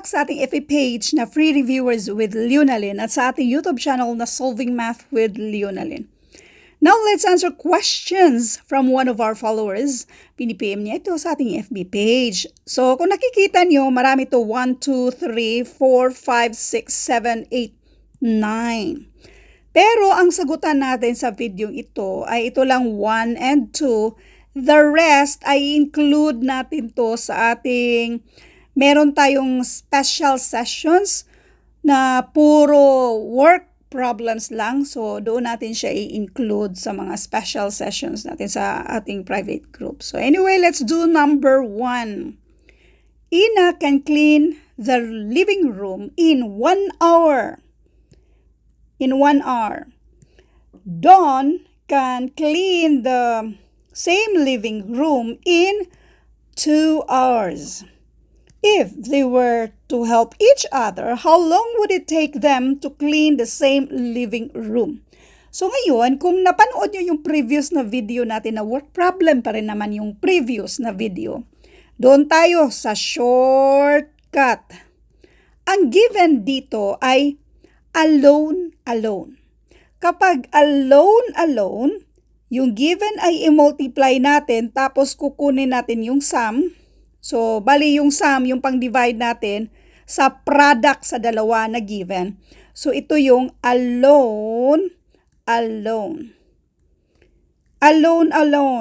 back sa ating FB page na Free Reviewers with Leonalyn at sa ating YouTube channel na Solving Math with Leonalyn. Now, let's answer questions from one of our followers. Pinipm niya ito sa ating FB page. So, kung nakikita niyo, marami ito 1, 2, 3, 4, 5, 6, 7, 8, 9. Pero ang sagutan natin sa video ito ay ito lang 1 and 2. The rest ay include natin to sa ating, meron tayong special sessions na puro work problems lang. So, doon natin siya i-include sa mga special sessions natin sa ating private group. So, anyway, let's do number 1. Ina can clean the living room in 1 hour. In 1 hour. Dawn can clean the same living room in 2 hours. If they were to help each other, how long would it take them to clean the same living room? So ngayon, kung napanood nyo yung previous na video natin na work problem pa rin naman yung previous na video, doon tayo sa shortcut. Ang given dito ay alone. Kapag alone, yung given ay i-multiply natin tapos kukunin natin yung sum. So, bali yung sum, yung pang-divide natin sa product sa dalawa na given. So, ito yung alone.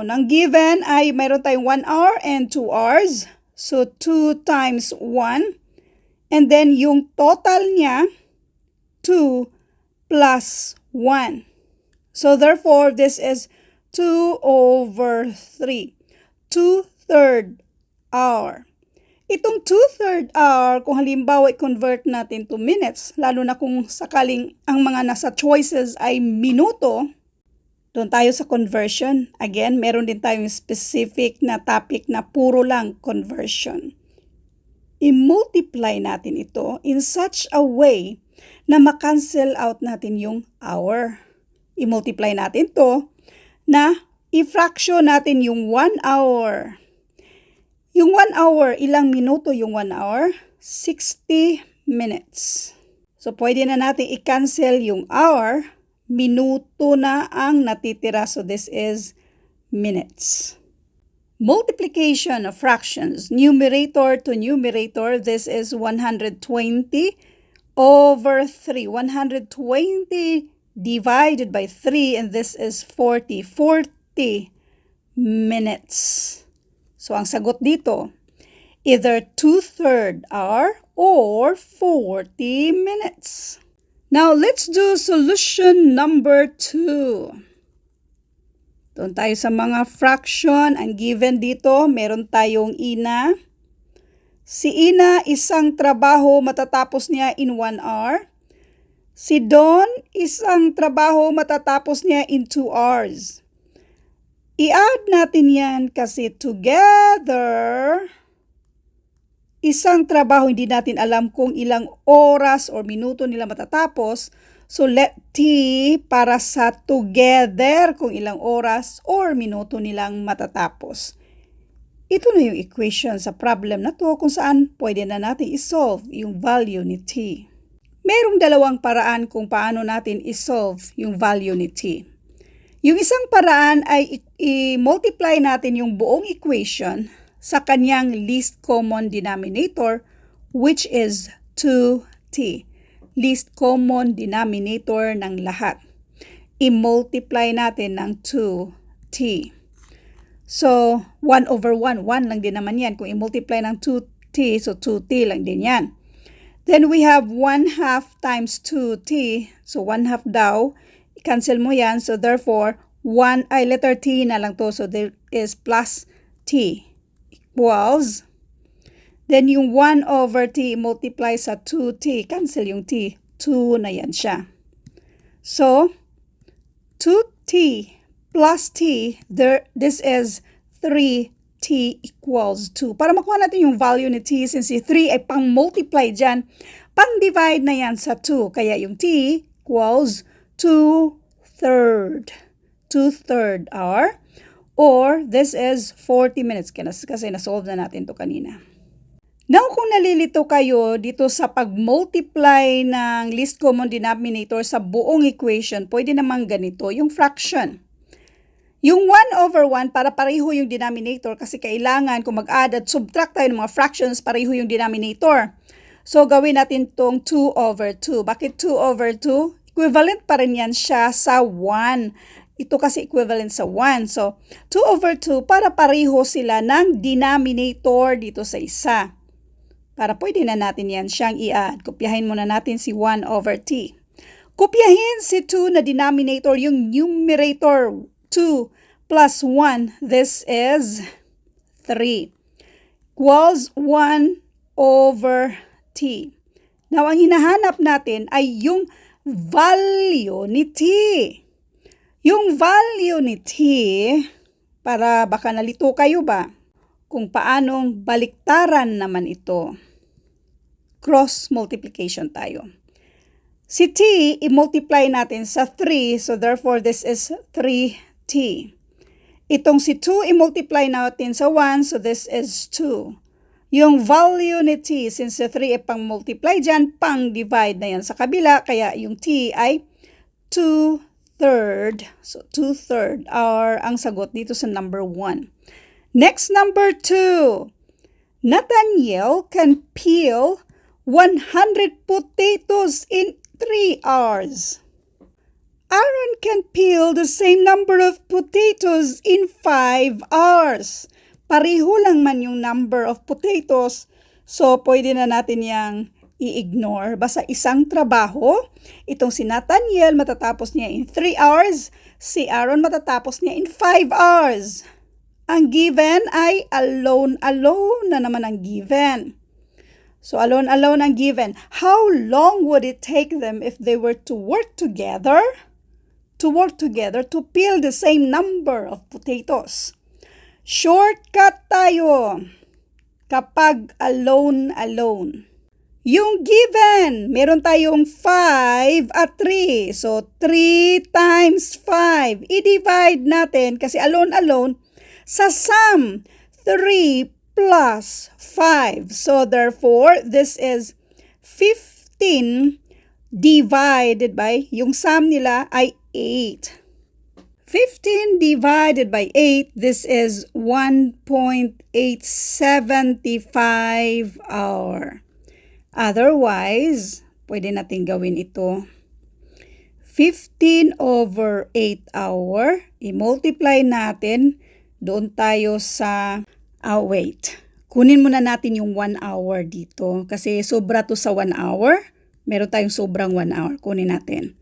Ang given ay mayroon tayong 1 hour and 2 hours. So, 2 times 1. And then, yung total niya, 2 plus 1. So, therefore, this is 2 over 3. 2/3 hour. Itong 2/3 hour, kung halimbawa i-convert natin to minutes, lalo na kung sakaling ang mga nasa choices ay minuto, doon tayo sa conversion. Again, meron din tayong specific na topic na puro lang conversion. I-multiply natin ito in such a way na ma-cancel out natin yung hour. I-multiply natin to na i-fraction natin yung 1 hour. Yung 1 hour, ilang minuto yung 1 hour? 60 minutes. So, pwede na natin i-cancel yung hour. Minuto na ang natitira. So, this is minutes. Multiplication of fractions. Numerator to numerator. This is 120 over 3. 120 divided by 3. And this is 40. 40 minutes. So, ang sagot dito, either 2/3 hour or 40 minutes. Now, let's do solution number 2. Doon tayo sa mga fraction. Ang given dito, meron tayong Ina. Si Ina, isang trabaho matatapos niya in 1 hour. Si Don, isang trabaho matatapos niya in 2 hours. I-add natin yan kasi together, isang trabaho hindi natin alam kung ilang oras or minuto nila matatapos. So let T para sa together kung ilang oras or minuto nilang matatapos. Ito na yung equation sa problem na to kung saan pwede na natin isolve yung value ni T. Merong dalawang paraan kung paano natin isolve yung value ni T. Yung isang paraan ay i-multiply natin yung buong equation sa kanyang least common denominator, which is 2t. Least common denominator ng lahat. I-multiply natin ng 2t. So, 1 over 1. 1 lang din naman yan. Kung i-multiply ng 2t, so 2t lang din yan. Then we have 1/2 times 2t. So, 1/2 daw. I-cancel mo yan. So, therefore, letter T na lang to. So, there is plus T equals. Then, yung 1 over T multiply sa 2T. Cancel yung T. 2 na yan siya. So, 2T plus T, this is 3T equals 2. Para makuha natin yung value ni T, since si 3 ay pang-multiply dyan, pang-divide na yan sa 2. Kaya yung T equals 2/3 hour, or this is 40 minutes kasi na-solve na natin to kanina. Now, kung nalilito kayo dito sa pag-multiply ng least common denominator sa buong equation, pwede naman ganito, yung fraction. Yung 1/1, para pareho yung denominator kasi kailangan kung mag-add at subtract tayo ng mga fractions, pareho yung denominator. So, gawin natin tong 2/2. Bakit 2/2? Equivalent pa rin yan siya sa 1. Ito kasi equivalent sa 1. So, 2/2 para pareho sila ng denominator dito sa isa. Para pwede na natin yan siyang i-add. Kopyahin muna natin si 1/t. Kopyahin si 2 na denominator, yung numerator 2 plus 1. This is 3. Equals 1/t. Now, ang hinahanap natin ay yung value ni t. Yung value ni t, para baka nalito kayo ba, kung paanong baliktaran naman ito. Cross multiplication tayo. Si t, i-multiply natin sa 3, so therefore this is 3t. Itong si 2, i-multiply natin sa 1, so this is 2. Yung value ni t, since si 3 ay pang-multiply dyan, pang-divide na yan sa kabila, kaya yung t ay 2/3. So 2/3 are ang sagot dito sa number 1. Next, number 2. Nathaniel can peel 100 potatoes in 3 hours. Aaron can peel the same number of potatoes in 5 hours. Pareho lang man yung number of potatoes, so pwede na natin yang i-ignore. Basta isang trabaho, itong si Nathaniel matatapos niya in 3 hours, si Aaron matatapos niya in 5 hours. Ang given ay alone na naman ang given. So, alone ang given. How long would it take them if they were to work together? To peel the same number of potatoes. Shortcut tayo kapag alone. Yung given, meron tayong 5 at 3. So, 3 times 5. I-divide natin kasi alone sa sum. 3 plus 5. So, therefore, this is 15 divided by, yung sum nila ay 8. 15 divided by 8, this is 1.875 hour. Otherwise, pwede natin gawin ito. 15/8 hour, i-multiply natin, doon tayo sa wait. Kunin muna natin yung 1 hour dito. Kasi sobra to sa 1 hour. Meron tayong sobrang 1 hour. Kunin natin.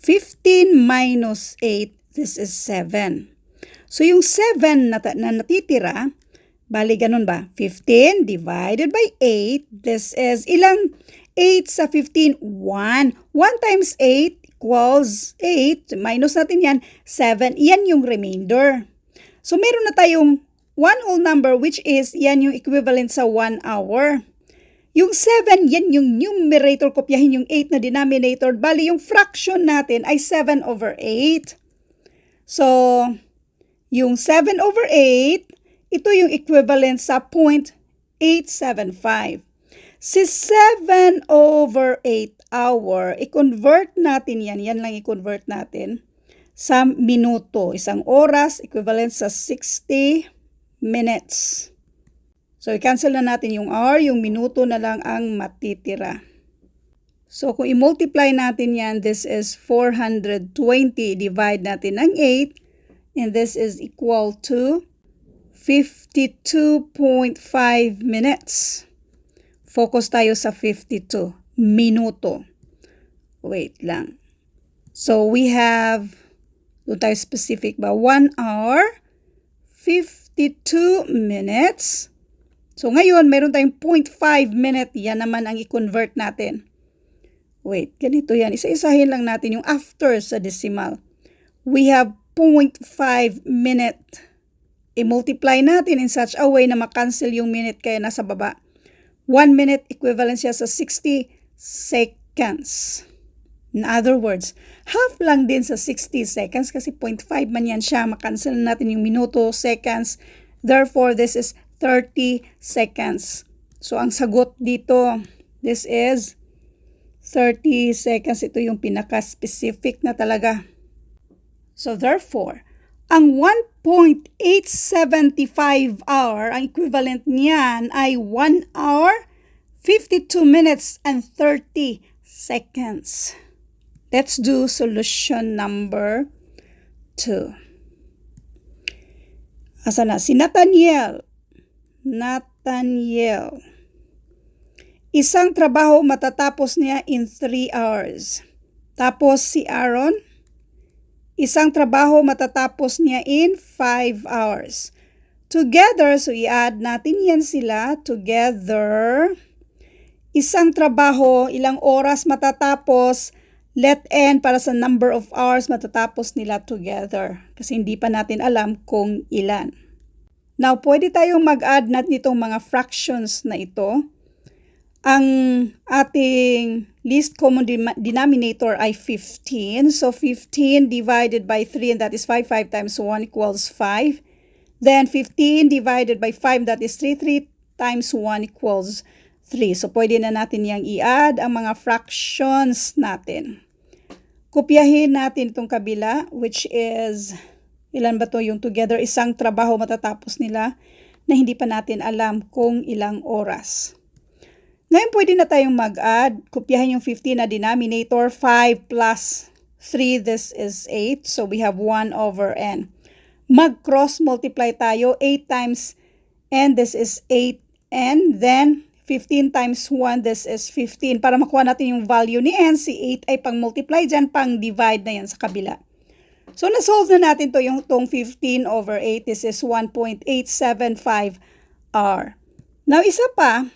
15 minus 8, this is 7. So yung 7 na natitira, bali ganun ba? 15 divided by 8, this is ilang 8 sa 15? 1. 1 times 8 equals 8. Minus natin yan, 7. Yan yung remainder. So meron na tayong one whole number which is, yan yung equivalent sa 1 hour. Yung 7, yan yung numerator, kopyahin yung 8 na denominator. Bali, yung fraction natin ay 7/8. So, yung 7/8, ito yung equivalent sa 0.875. Si 7/8 hour, i-convert natin yan. Yan lang i-convert natin sa minuto. Isang oras, equivalent sa 60 minutes. So, i-cancel na natin yung hour, yung minuto na lang ang matitira. So, kung i-multiply natin yan, this is 420. Divide natin ng 8, and this is equal to 52.5 minutes. Focus tayo sa 52. Minuto. Wait lang. So, we have, doon tayo specific ba, 1 hour, 52 minutes. So, ngayon, meron tayong 0.5 minute. Yan naman ang i-convert natin. Wait, ganito yan. Isa-isahin lang natin yung after sa decimal. We have 0.5 minute. I-multiply natin in such a way na makancel yung minute kaya nasa baba. 1 minute equivalent siya sa 60 seconds. In other words, half lang din sa 60 seconds kasi 0.5 man yan siya. Makancel natin yung minuto, seconds. Therefore, this is 30 seconds. So, ang sagot dito, this is 30 seconds. Ito yung pinaka-specific na talaga. So, therefore, ang 1.875 hour, ang equivalent niyan ay 1 hour, 52 minutes, and 30 seconds. Let's do solution number 2. Asa na? Si Nathaniel. Isang trabaho matatapos niya in 3 hours. Tapos si Aaron, isang trabaho matatapos niya in 5 hours. Together, so i-add natin yan sila. Together, isang trabaho, ilang oras matatapos, let n para sa number of hours matatapos nila together. Kasi hindi pa natin alam kung ilan. Now, pwede tayong mag-add natin itong mga fractions na ito. Ang ating least common denominator ay 15. So, 15 divided by 3, and that is 5. 5 times 1 equals 5. Then, 15 divided by 5, that is 3. 3 times 1 equals 3. So, pwede na natin yang i-add ang mga fractions natin. Kopyahin natin itong kabila, which is, ilan ba to yung together? Isang trabaho matatapos nila na hindi pa natin alam kung ilang oras. Ngayon, pwede na tayong mag-add. Kopyahin yung 15 na denominator. 5 plus 3, this is 8. So, we have 1 over n. Mag-cross multiply tayo. 8 times n, this is 8n. Then, 15 times 1, this is 15. Para makuha natin yung value ni n, si 8 ay pang-multiply dyan, pang-divide na yan sa kabila. So, na-solve na natin to yung tong 15 over 8. This is 1.875 R. Now, isa pa.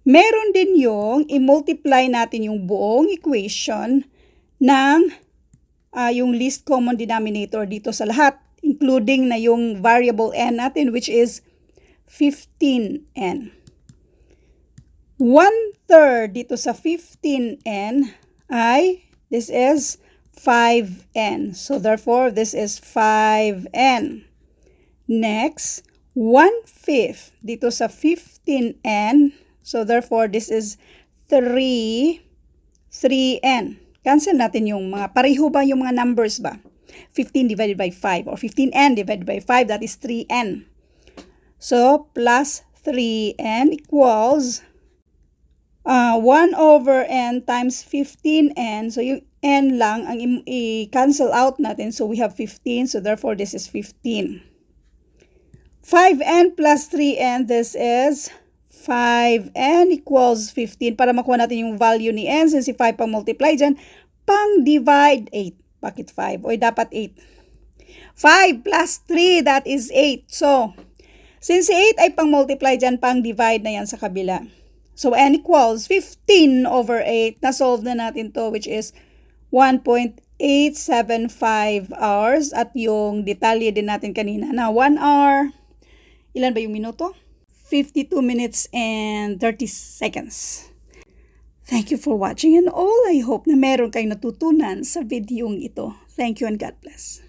Meron din yung i-multiply natin yung buong equation ng yung least common denominator dito sa lahat, including na yung variable n natin, which is 15n. 1/3 dito sa 15n ay, this is 5n. So, therefore, this is 5n. Next, 1/5 dito sa 15n. So, therefore, this is 3n. Cancel natin yung mga, pareho ba yung mga numbers ba? 15 divided by 5 or 15n divided by 5, that is 3n. So, plus 3n equals 1 over n times 15n. So, yung n lang ang i-cancel out natin. So, we have 15. So, therefore, this is 15. 5n plus 3n, this is 5n equals 15. Para makuha natin yung value ni n, since si 5 pang multiply dyan, pang divide 8. Bakit 5? O dapat 8. 5 plus 3, that is 8. So, since 8 ay pang multiply dyan, pang divide na yan sa kabila. So, n equals 15 over 8. Na-solve na natin to, which is 1.875 hours. At yung detalye din natin kanina na 1 hour. Ilan ba yung minuto? 52 minutes and 30 seconds. Thank you for watching and all. I hope na meron kayong natutunan sa videong ito. Thank you and God bless.